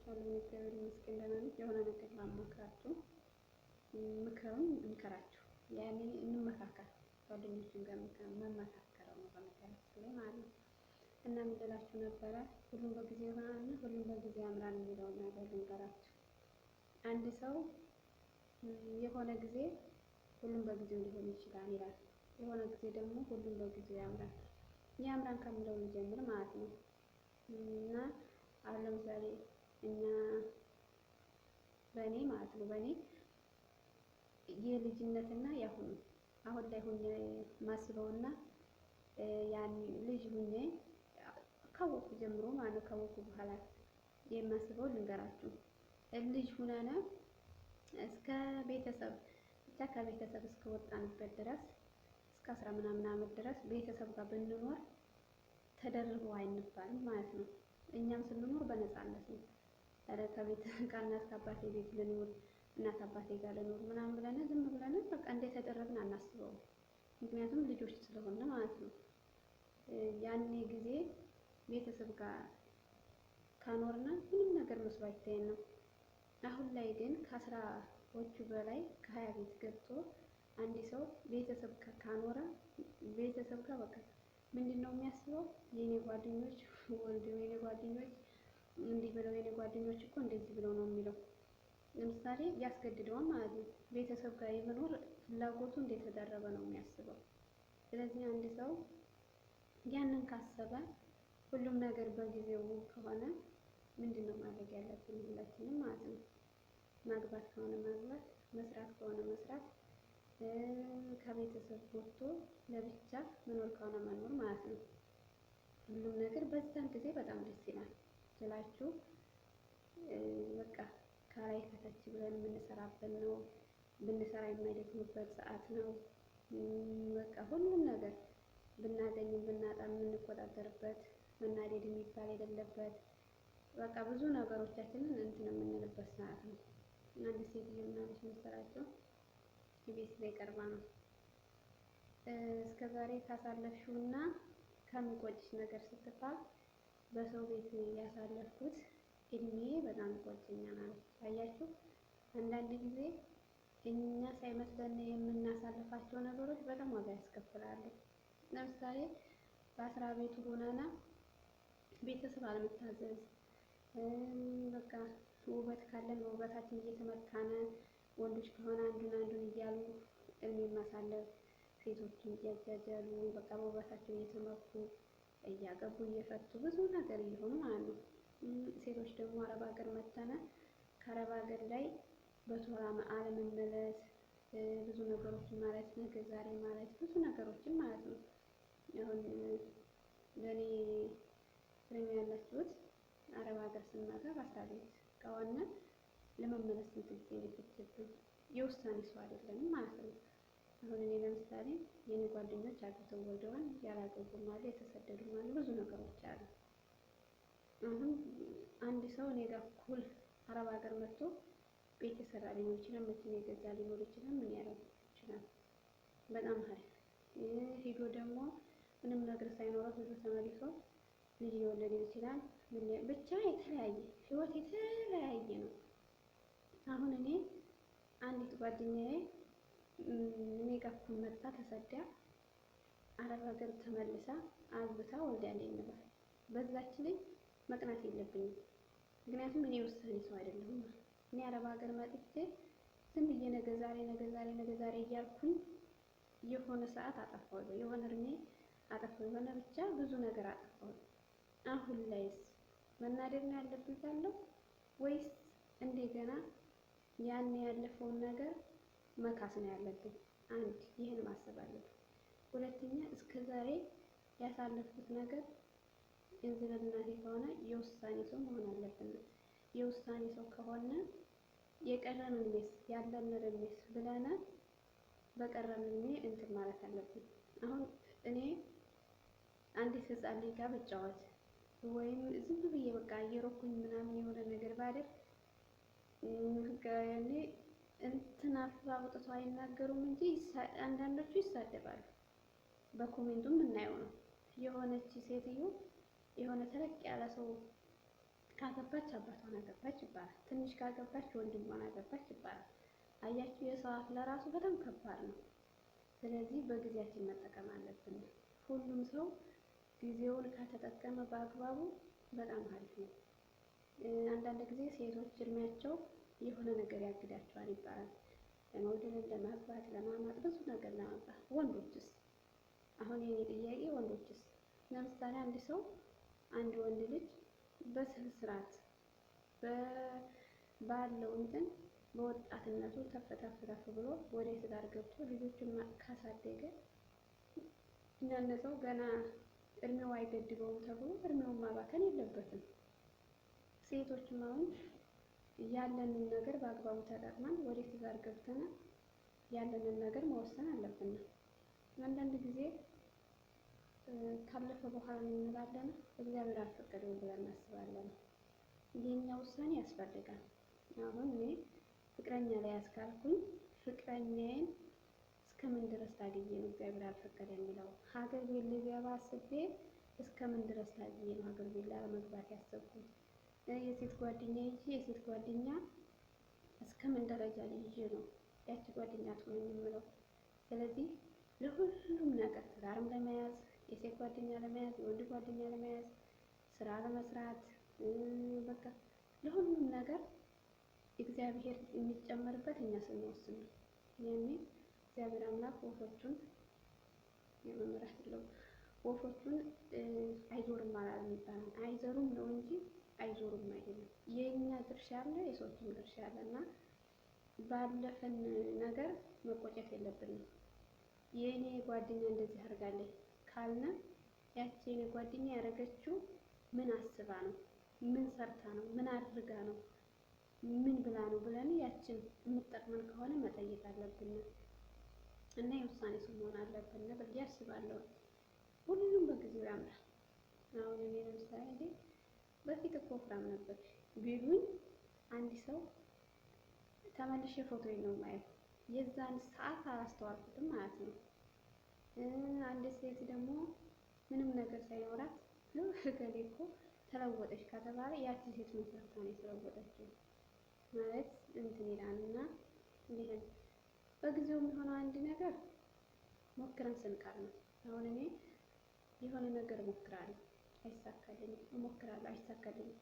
ናችኋለሁ? እግዚአብሔር ይመስገን ደህና ነኝ። የሆነ ነገር ላማክራችሁ፣ ምክርም እንከራችሁ፣ ያኔ እንመካከር። ጓደኞችን ጋር መመካከረው ነው በነገራችን ላይ ማለት ነው። እና ምን ልላችሁ ነበረ፣ ሁሉም በጊዜ ይሆናልና ሁሉም በጊዜ ያምራል የሚለውን ነገር ልንገራችሁ። አንድ ሰው የሆነ ጊዜ ሁሉም በጊዜው ሊሆን ይችላል ይላል፣ የሆነ ጊዜ ደግሞ ሁሉም በጊዜው ያምራል። ያምራል ከሚለው ልጀምር ማለት ነው። እና አሁን ለምሳሌ እኛ በእኔ ማለት ነው በእኔ የልጅነትና ያሁኑ አሁን ላይ ሁኜ ማስበውና ያን ልጅ ሁኜ ካወቁ ጀምሮ ማለት ነው ካወቁ በኋላ የማስበው ልንገራችሁ። ልጅ ሁነን እስከ ቤተሰብ ብቻ ከቤተሰብ እስከወጣንበት ድረስ እስከ 10 ምናምን ዓመት ድረስ ቤተሰብ ጋር ብንኖር ተደርቦ አይንባልም ማለት ነው። እኛም ስንኖር በነፃነት ነው። ከቤት ከእናት ከአባቴ ቤት ልኖር እናት አባቴ ጋር ልኖር ምናምን ብለን ዝም ብለን በቃ እንደተደረግን አናስበውም። ምክንያቱም ልጆች ስለሆነ ማለት ነው። ያኔ ጊዜ ቤተሰብ ጋር ካኖርና ምንም ነገር መስሎ አይታየንም። አሁን ላይ ግን ከ10ዎቹ በላይ ከ20 ቤት ገብቶ አንድ ሰው ቤተሰብ ካኖረ ቤተሰብ ጋር በቃ ምንድነው የሚያስበው? የኔ ጓደኞች ወልደው የኔ ጓደኞች እንዲህ ብለው የኔ ጓደኞች እኮ እንደዚህ ብለው ነው የሚለው። ለምሳሌ ያስገድደዋል ማለት ነው። ቤተሰብ ጋር የመኖር ፍላጎቱ እንደተደረበ ነው የሚያስበው። ስለዚህ አንድ ሰው ያንን ካሰበ ሁሉም ነገር በጊዜው ከሆነ ምንድነው ማድረግ ያለብን ሁላችንም ማለት ነው። ማግባት ከሆነ ማግባት፣ መስራት ከሆነ መስራት፣ ከቤተሰብ ወጥቶ ለብቻ መኖር ከሆነ መኖር ማለት ነው። ሁሉም ነገር በዛን ጊዜ በጣም ደስ ይላል ስላችሁ በቃ ከላይ ከታች ብለን የምንሰራበት ነው። ብንሰራ የማይደክምበት ሰዓት ነው። በቃ ሁሉም ነገር ብናገኝም ብናጣም የምንቆጣጠርበት፣ መናደድ የሚባል የሌለበት በቃ ብዙ ነገሮቻችንን እንትን የምንልበት ሰዓት ነው። አንድ ሴትዮ ምናለች መሰላቸው ቤት ላይ ቀርባ ነው እስከዛሬ ካሳለፍሽውና ከሚቆጭሽ ነገር ስትባል በሰው ቤት ያሳለፍኩት እድሜ በጣም ይቆጨኛል አለች። አያችሁ፣ አንዳንድ ጊዜ እኛ ሳይመስለን የምናሳልፋቸው ነገሮች በጣም ዋጋ ያስከፍላሉ። ለምሳሌ በአስራ ቤቱ ሆነና ቤተሰብ አለመታዘዝ፣ በቃ ውበት ካለን በውበታችን እየተመካነ ወንዶች ከሆነ አንዱን እያሉ እድሜ ማሳለፍ፣ ሴቶችን እያጃጃሉ በቃ በውበታቸው እየተመኩ እያገቡ እየፈቱ ብዙ ነገር እየሆኑ ማለት ነው። ሴቶች ደግሞ አረብ ሀገር መተነ ከአረብ ሀገር ላይ በቶራ አለመመለስ፣ ብዙ ነገሮችን ማለት ነገ ዛሬ ማለት ብዙ ነገሮችን ማለት ነው። አሁን ለኔ ፍሬም ያላችሁት አረብ ሀገር ስንመጣ በአስራ ቤት ከሆነ ለመመለስ ስንት ጊዜ ሊፈጅብን የውሳኔ ሰው አይደለንም ማለት ነው። አሁን እኔ ለምሳሌ የኔ ጓደኞች አግብተው ወልደዋል፣ ያላገቡም አሉ፣ የተሰደዱም አሉ፣ ብዙ ነገሮች አሉ። አሁን አንድ ሰው እኔ ጋር እኩል አረብ ሀገር መጥቶ ቤት የሰራ ሊኖር ይችላል፣ መኪና የገዛ ሊኖር ይችላል፣ ምን ያደርግ ይችላል። በጣም አሪፍ ሄዶ ደግሞ ምንም ነገር ሳይኖረው ሄዶ ተመልሶ ልጅ ሊወለድ ይችላል። ብቻ የተለያየ ህይወት የተለያየ ነው። አሁን እኔ አንዲት ጓደኛዬ እኔ ጋር እኩል መጣ ተሰዳ አረብ ሀገር ተመልሳ አግብታ ወልዳለች እንበል። በዛች ላይ መቅናት የለብኝም። ምክንያቱም እኔ ውሳኔ ሰው አይደለሁም። እኔ አረብ ሀገር መጥቼ ዝም ብዬ ነገ ዛሬ እያልኩኝ የሆነ ሰዓት አጠፋሁ፣ የሆነ እድሜ አጠፋሁ፣ የሆነ ብቻ ብዙ ነገር አጠፋሁ። አሁን ላይስ መናደድ ነው ያለብኝ ካለው ወይስ እንደገና ያን ያለፈውን ነገር መካስ ነው ያለብኝ? አንድ ይሄን ማሰብ አለብኝ። ሁለተኛ እስከዛሬ ያሳለፍኩት ነገር እንዝላልነቴ ከሆነ የውሳኔ ሰው መሆን አለብን። የውሳኔ ሰው ከሆነ የቀረን እድሜስ ያለን እድሜስ ብለን በቀረን እድሜ እንትን ማለት አለብን። አሁን እኔ አንዲት ህፃን ልጅ ጋር ብጫወት ወይም ዝም ብዬ በቃ እየሮኩኝ ምናምን የሆነ ነገር ባደርግ ያኔ እንትን አፍራውጥተው አይናገሩም እንጂ አንዳንዶቹ ይሳደባሉ። በኮሜንቱም የምናየው ነው። የሆነች ሴትዮ የሆነ ተለቅ ያለ ሰው ካገባች አባቷን አገባች ይባላል። ትንሽ ካገባች ወንድሟን አገባች ይባላል። አያችሁ፣ የሰው አፍ ለራሱ በጣም ከባድ ነው። ስለዚህ በጊዜያችን መጠቀም አለብን። ሁሉም ሰው ጊዜውን ከተጠቀመ በአግባቡ በጣም አሪፍ ነው። አንዳንድ ጊዜ ሴቶች እድሜያቸው የሆነ ነገር ያግዳቸዋል ይባላል። ለመውደድ፣ ለማግባት፣ ለማማጥ፣ ብዙ ነገር ለማምጣት። ወንዶችስ? አሁን የኔ ጥያቄ ወንዶችስ? ለምሳሌ አንድ ወንድ ልጅ በስነ ስርዓት ባለው እንትን በወጣትነቱ ተፍ ብሎ ወደ ትዳር ገብቶ ልጆችን ካሳደገ እነሰው ገና እድሜው አይገድበውም ተብሎ እድሜውን ማባከን የለበትም። ሴቶችም አሁን ያለንን ነገር በአግባቡ ተጠቅመን ወደ ትዳር ገብተን ያለንን ነገር መወሰን አለብን። አንዳንድ ጊዜ ካለፈ በኋላ እንላለን እግዚአብሔር አልፈቀደውም ብለን እናስባለን። የኛ ውሳኔ ያስፈልጋል። አሁን እኔ ፍቅረኛ ላይ ያስካልኩኝ ፍቅረኛዬን እስከምን ድረስ ታግዬ ነው እግዚአብሔር አልፈቀደ የሚለው? ሀገር ቤት ልገባ አስቤ እስከምን ድረስ ታግዬ ነው ሀገር ቤት ላለመግባት ያሰብኩት? የሴት ጓደኛ የሴት ጓደኛ እስከምን ደረጃ ይዤ ነው ያቺ ጓደኛ ትሆን የምለው? ስለዚህ ለሁሉም ነገር ትዳርም ለመያዝ የሴት ጓደኛ ለመያዝ የወንድ ጓደኛ ለመያዝ ስራ ለመስራት በቃ ለሁሉም ነገር እግዚአብሔር የሚጨመርበት እኛ ስንወስን ነው። ያኔ እግዚአብሔር አምላክ ወፎቹን የመምራት የለውም። ወፎቹን አይዞርም አላለም ይባላል። አይዘሩም ነው እንጂ አይዞርም አይደለም። የኛ ድርሻ አለ፣ የሰዎችም ድርሻ አለ እና ባለፈን ነገር መቆጨት የለብንም። የኔ ጓደኛ እንደዚህ አድርጋለች ካልነ ያቺ የኔ ጓደኛ ያደረገችው ምን አስባ ነው? ምን ሰርታ ነው? ምን አድርጋ ነው? ምን ብላ ነው ብለን ያችን የምትጠቅመን ከሆነ መጠየቅ አለብን እና የውሳኔ ሰው መሆን አለብን ብዬ አስባለሁ። ሁሉም በጊዜው ያምራል። አሁን እኔ ለምሳሌ በፊት እኮ ወፍራም ነበር ቢሉኝ አንድ ሰው ተመልሼ ፎቶዬን ነው የማየው። የዛን ሰዓት አላስተዋልኩትም ማለት ነው። አንድ ሴት ደግሞ ምንም ነገር ሳይኖራት እገሌ እኮ ተለወጠች ከተባለ ያቺ ሴት ምን ሰርታ ነው የተለወጠችው ማለት እንትን ይላልና እንዴት በጊዜው የሚሆነው አንድ ነገር ሞክረን ስንቀር ነው። አሁን እኔ የሆነ ነገር ሞክራለሁ፣ አይሳካልኝም፣ እሞክራለሁ፣ አይሳካልኝም።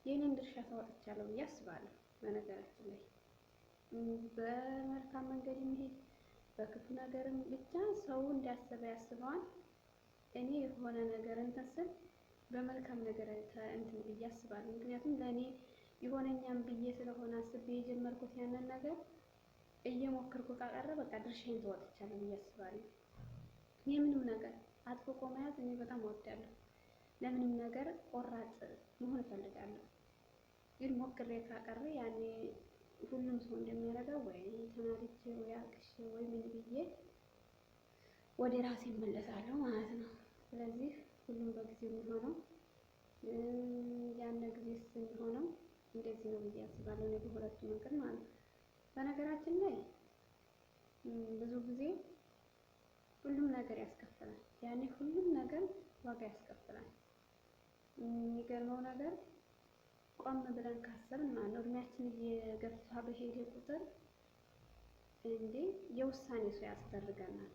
የኔን ድርሻ ተወጥቻለሁ ብዬ አስባለሁ። በነገራችን ላይ በመልካም መንገድ የሚሄድ በክፉ ነገርም ብቻ ሰው እንዲያስበ ያስበዋል። እኔ የሆነ ነገር እንትን ስል በመልካም ነገር እንትን ብዬ አስባለሁ። ምክንያቱም ለእኔ የሆነኛም ብዬ ስለሆነ አስቤ የጀመርኩት ያንን ነገር እየሞከርኩ ካቀረ በቃ ድርሻዬን ተወጥቻለሁ ብዬ አስባለሁ። የምንም ነገር አጥብቆ መያዝ እኔ በጣም እወዳለሁ። ለምንም ነገር ቆራጥ መሆን እፈልጋለሁ። ግን ሞክሬ ካቀረ ያኔ ሁሉም ሰው እንደሚያደርገው ወይ ተናድጄ ወይ አልቅሼ ወይ ምን ብዬ ወደ ራሴ እመለሳለሁ ማለት ነው። ስለዚህ ሁሉም በጊዜው የሚሆነው ያን ጊዜ የሚሆነው እንደዚህ ነው ብዬ አስባለሁ። እኔ በሁለቱ መንገድ ማለት ነው። በነገራችን ላይ ብዙ ጊዜ ሁሉም ነገር ያስከፍላል። ያኔ ሁሉም ነገር ዋጋ ያስከፍላል። የሚገርመው ነገር ቆም ብለን ካሰብን ማለት ነው እድሜያችን እየገፋ በሄደ ቁጥር እንዴ የውሳኔ ሰው ያስደርገናል።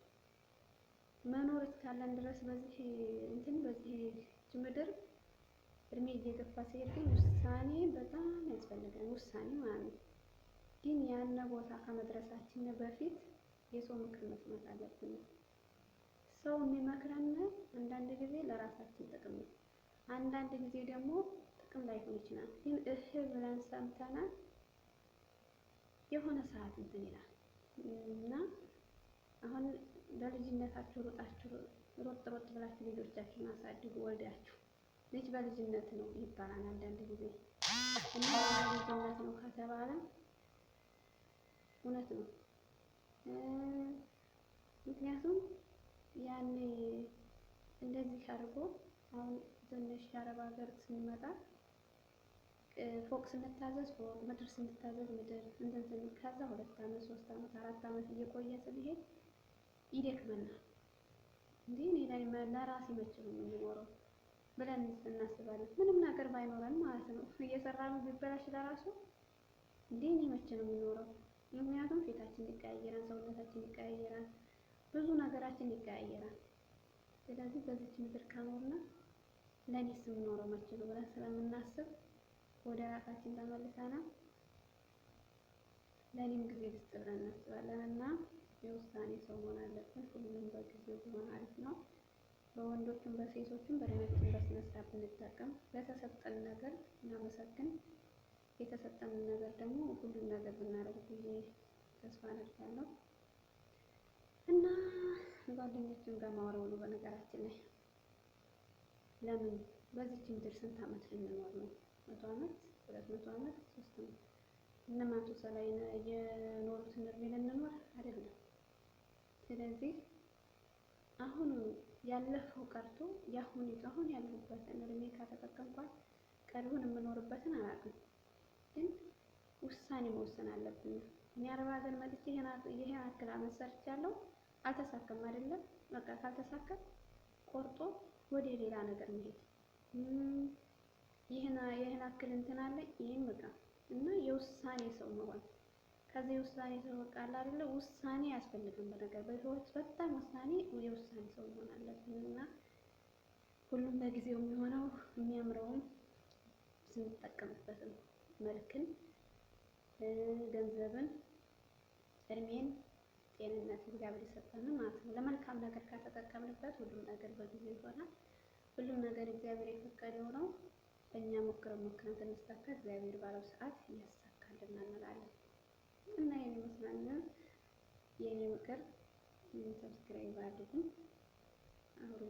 መኖር እስካለን ድረስ በዚህ ምድር እድሜ እየገፋ ሲሄድ ግን ውሳኔ በጣም ያስፈልጋል። ውሳኔ ማለት ነው። ግን ያን ቦታ ከመድረሳችን በፊት የሰው ምክር መስማት አለብን። ሰው የሚመክረን አንዳንድ ጊዜ ለራሳችን ጥቅም ነው፣ አንዳንድ ጊዜ ደግሞ ጥቅም ላይሆን ይችላል። ግን ብለን ሰምተናል የሆነ ሰዓት እንትን ይላል እና አሁን በልጅነታችሁ ሮጥ ብላችሁ ልጆቻችሁን አሳድጉ። ወልዳችሁ ልጅ በልጅነት ነው ይባላል አንዳንድ ጊዜ እና በልጅነት ነው ከተባለ እውነት ነው። ምክንያቱም ያኔ እንደዚህ አድርጎ አሁን ትንሽ የአረብ ሀገር ስንመጣ ፎቅ ስንታዘዝ ፎቅ፣ ምድር ስንታዘዝ ምድር እንትን ስንል ከዛ 2 ዓመት 3 ዓመት 4 ዓመት እየቆየ ስንሄድ ይደክመናል። እንዴ እኔ ላይ ለራሴ መቼ ነው የምኖረው? ብለን እናስባለን። ምንም ነገር ባይኖረን ማለት ነው። እየሰራን ቢበላሽ ለራሱ እንዴ እኔ መቼ ነው የምኖረው? ምክንያቱም ፊታችን ይቀያየራል፣ ሰውነታችን ይቀያየራል፣ ብዙ ነገራችን ይቀያየራል። ስለዚህ በዚች ምድር ከኖርና ለኔስ የምኖረው መቼ ነው ብለን ስለምናስብ ወደ ራሳችን ተመልሰናል። ለኔም ጊዜ ልስጥ ብለን እናስባለን እና የውሳኔ ሰው መሆን አለብን። ሁሉም በጊዜው ቢሆን አሪፍ ነው። በወንዶችም በሴቶችም በእድሜያችን በስነ ስርዓት ብንጠቀም፣ በተሰጠን ነገር እናመሰግን፣ የተሰጠንን ነገር ደግሞ ሁሉም ነገር ብናደርግ ብዬ ተስፋ አደርጋለሁ እና ጓደኞችን ጋር ማወራው ነው። በነገራችን ላይ ለምን በዚች ምድር ስንት ዓመት ልንኖር ነው? 100 ዓመት፣ 200 ዓመት፣ 300 እነ ማቱሳላ የኖሩትን እድሜ ልንኖር አይደለም። ስለዚህ አሁን ያለፈው ቀርቶ አሁን ያለሁበትን እድሜ ከተጠቀምኳት ቀሪውን የምኖርበትን አላውቅም። ግን ውሳኔ መወሰን አለብን። እኔ 40 ሀገር መጥቼ ይሄን አክል ዓመት ሰርቻለሁ፣ አልተሳካም አይደለም። በቃ ካልተሳካ ቆርጦ ወደ ሌላ ነገር መሄድ። ይሄን አክል እንትን አለኝ ይሄን በቃ እና የውሳኔ ሰው መሆን። ከዚህ የውሳኔ ሰው በቃ አይደለ ውሳኔ ያስፈልግም። በነገር በህይወት በጣም ውሳኔ የውሳኔ ሰው መሆን አለብን እና ሁሉም በጊዜው የሚሆነው የሚያምረውም ስንጠቀምበት ነው። መልክን፣ ገንዘብን፣ እድሜን፣ ጤንነት እግዚአብሔር የሰጠንን ማለት ነው። ለመልካም ነገር ከተጠቀምንበት ሁሉም ነገር በጊዜው ይሆናል። ሁሉም ነገር እግዚአብሔር የፈቀደው ነው። እኛ ሞክረን ስንሳካ እግዚአብሔር ባለው ሰዓት ያሳካልን እንላለን እና የኔ መስላል የኔ ምክር ሰብስክራይብ አድርጉ። አብሮ